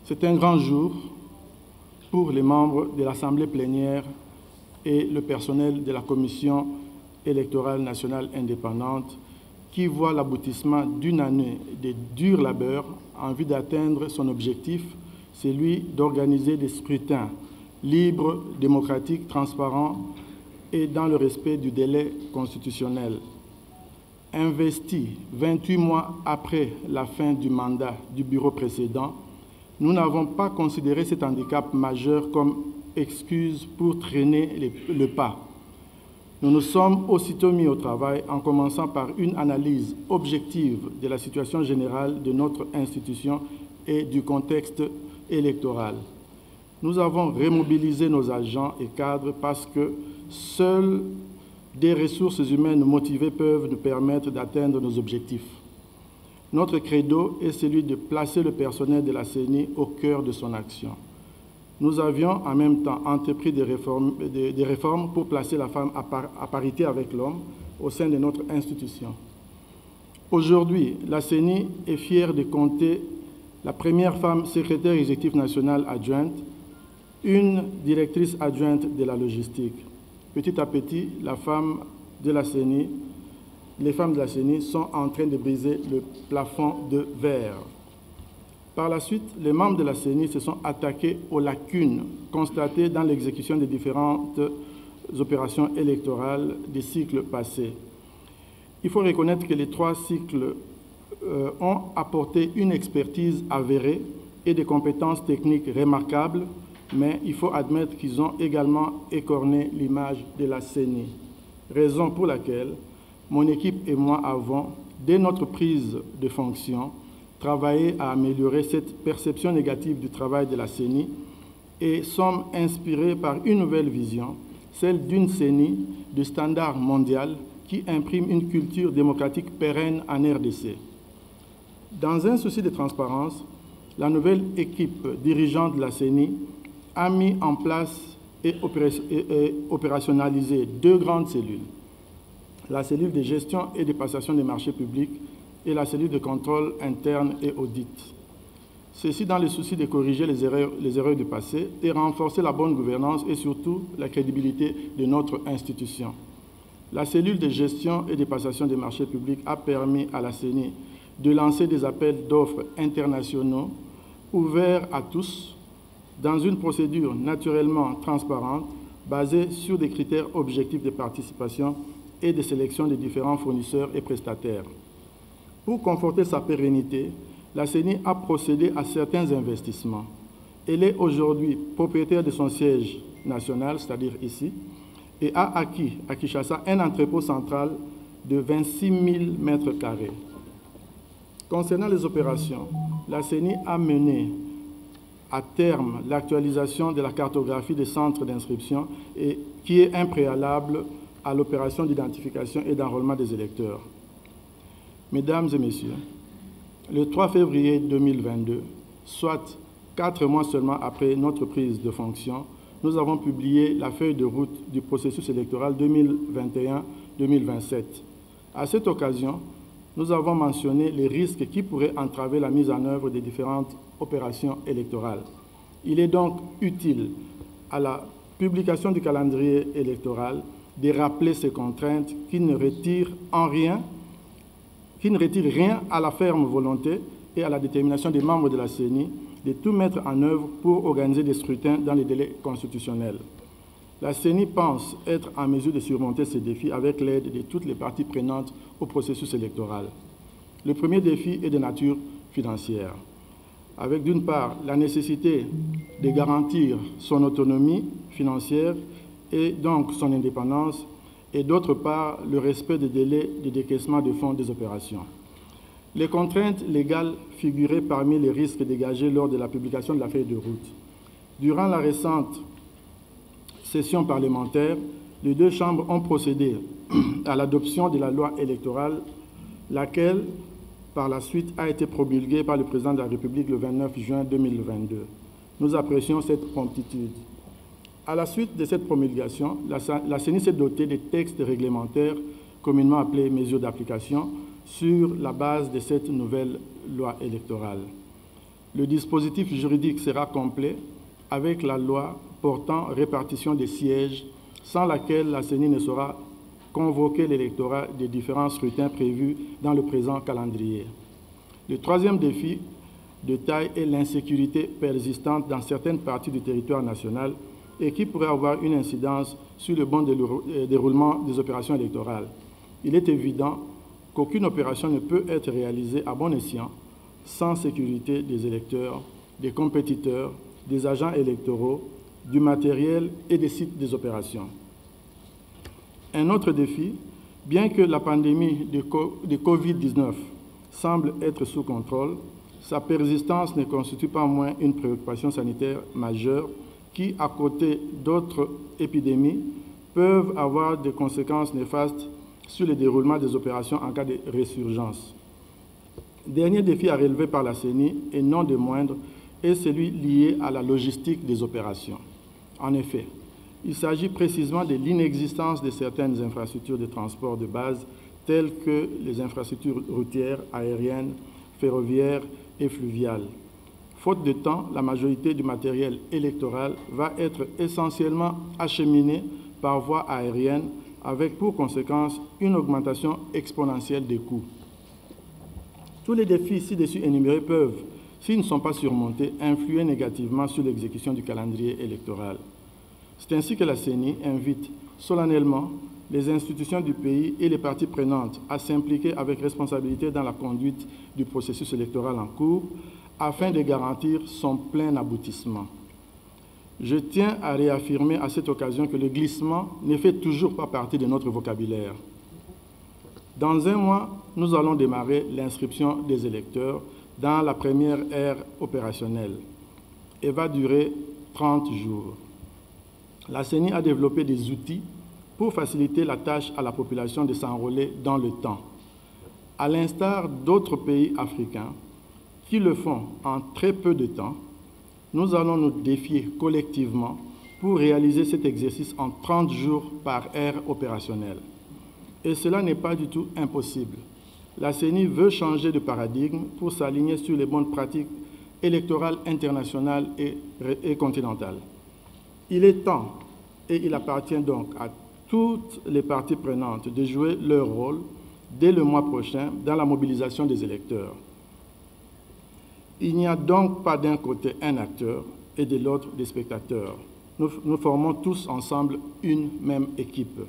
C'est un grand jour pour les membres de l'Assemblée plénière et le personnel de la Commission électorale nationale indépendante qui voit l'aboutissement d'une année de dur labeur en vue d'atteindre son objectif, celui d'organiser des scrutins libres, démocratiques, transparents et dans le respect du délai constitutionnel. Investi 28 mois après la fin du mandat du bureau précédent, nous n'avons pas considéré cet handicap majeur comme excuse pour traîner le pas. Nous nous sommes aussitôt mis au travail en commençant par une analyse objective de la situation générale de notre institution et du contexte électoral. Nous avons remobilisé nos agents et cadres parce que seules des ressources humaines motivées peuvent nous permettre d'atteindre nos objectifs. Notre credo est celui de placer le personnel de la CENI au cœur de son action. Nous avions en même temps entrepris des réformes pour placer la femme à parité avec l'homme au sein de notre institution. Aujourd'hui, la CENI est fière de compter la première femme secrétaire exécutive nationale adjointe, une directrice adjointe de la logistique. Petit à petit, les femmes de la CENI sont en train de briser le plafond de verre. Par la suite, les membres de la CENI se sont attaqués aux lacunes constatées dans l'exécution des différentes opérations électorales des cycles passés. Il faut reconnaître que les 3 cycles ont apporté une expertise avérée et des compétences techniques remarquables, mais il faut admettre qu'ils ont également écorné l'image de la CENI. Raison pour laquelle mon équipe et moi avons, dès notre prise de fonction, travaillé à améliorer cette perception négative du travail de la CENI et sommes inspirés par une nouvelle vision, celle d'une CENI de standard mondial qui imprime une culture démocratique pérenne en RDC. Dans un souci de transparence, la nouvelle équipe dirigeante de la CENI a mis en place et opérationnalisé 2 grandes cellules, la cellule de gestion et de passation des marchés publics et la cellule de contrôle interne et audit. Ceci dans le souci de corriger les erreurs du passé et renforcer la bonne gouvernance et surtout la crédibilité de notre institution. La cellule de gestion et de passation des marchés publics a permis à la CENI de lancer des appels d'offres internationaux ouverts à tous dans une procédure naturellement transparente basée sur des critères objectifs de participation et de sélection des différents fournisseurs et prestataires. Pour conforter sa pérennité, la CENI a procédé à certains investissements. Elle est aujourd'hui propriétaire de son siège national, c'est-à-dire ici, et a acquis à Kinshasa un entrepôt central de 26 000 mètres carrés. Concernant les opérations, la CENI a mené à terme l'actualisation de la cartographie des centres d'inscription et qui est un préalable à l'opération d'identification et d'enrôlement des électeurs. Mesdames et messieurs, le 3 février 2022, soit 4 mois seulement après notre prise de fonction, nous avons publié la feuille de route du processus électoral 2021-2027. À cette occasion, nous avons mentionné les risques qui pourraient entraver la mise en œuvre des différentes opérations électorales. Il est donc utile, à la publication du calendrier électoral, de rappeler ces contraintes qui ne retirent rien à la ferme volonté et à la détermination des membres de la CENI de tout mettre en œuvre pour organiser des scrutins dans les délais constitutionnels. La CENI pense être en mesure de surmonter ces défis avec l'aide de toutes les parties prenantes au processus électoral. Le premier défi est de nature financière, avec d'une part la nécessité de garantir son autonomie financière et donc son indépendance, et d'autre part le respect des délais de décaissement de fonds des opérations. Les contraintes légales figuraient parmi les risques dégagés lors de la publication de la feuille de route. Durant la récente session parlementaire, les 2 chambres ont procédé à l'adoption de la loi électorale, laquelle, par la suite, a été promulguée par le président de la République le 29 juin 2022. Nous apprécions cette promptitude. À la suite de cette promulgation, la CENI s'est dotée des textes réglementaires communément appelés mesures d'application sur la base de cette nouvelle loi électorale. Le dispositif juridique sera complet avec la loi portant répartition des sièges, sans laquelle la CENI ne saura convoquer l'électorat des différents scrutins prévus dans le présent calendrier. Le troisième défi de taille est l'insécurité persistante dans certaines parties du territoire national et qui pourrait avoir une incidence sur le bon déroulement des opérations électorales. Il est évident qu'aucune opération ne peut être réalisée à bon escient sans sécurité des électeurs, des compétiteurs, des agents électoraux, du matériel et des sites des opérations. Un autre défi, bien que la pandémie de Covid-19 semble être sous contrôle, sa persistance ne constitue pas moins une préoccupation sanitaire majeure qui, à côté d'autres épidémies, peuvent avoir des conséquences néfastes sur le déroulement des opérations en cas de résurgence. Dernier défi à relever par la CENI, et non des moindres, est celui lié à la logistique des opérations. En effet, il s'agit précisément de l'inexistence de certaines infrastructures de transport de base, telles que les infrastructures routières, aériennes, ferroviaires et fluviales. Faute de temps, la majorité du matériel électoral va être essentiellement acheminé par voie aérienne, avec pour conséquence une augmentation exponentielle des coûts. Tous les défis ci-dessus énumérés peuvent, s'ils ne sont pas surmontés, influer négativement sur l'exécution du calendrier électoral. C'est ainsi que la CENI invite solennellement les institutions du pays et les parties prenantes à s'impliquer avec responsabilité dans la conduite du processus électoral en cours afin de garantir son plein aboutissement. Je tiens à réaffirmer à cette occasion que le glissement ne fait toujours pas partie de notre vocabulaire. Dans un mois, nous allons démarrer l'inscription des électeurs dans la première ère opérationnelle et va durer 30 jours. La CENI a développé des outils pour faciliter la tâche à la population de s'enrôler dans le temps. À l'instar d'autres pays africains qui le font en très peu de temps, nous allons nous défier collectivement pour réaliser cet exercice en 30 jours par ère opérationnelle. Et cela n'est pas du tout impossible. La CENI veut changer de paradigme pour s'aligner sur les bonnes pratiques électorales internationales et continentales. Il est temps, et il appartient donc à toutes les parties prenantes de jouer leur rôle dès le mois prochain dans la mobilisation des électeurs. Il n'y a donc pas d'un côté un acteur et de l'autre des spectateurs. Nous formons tous ensemble une même équipe.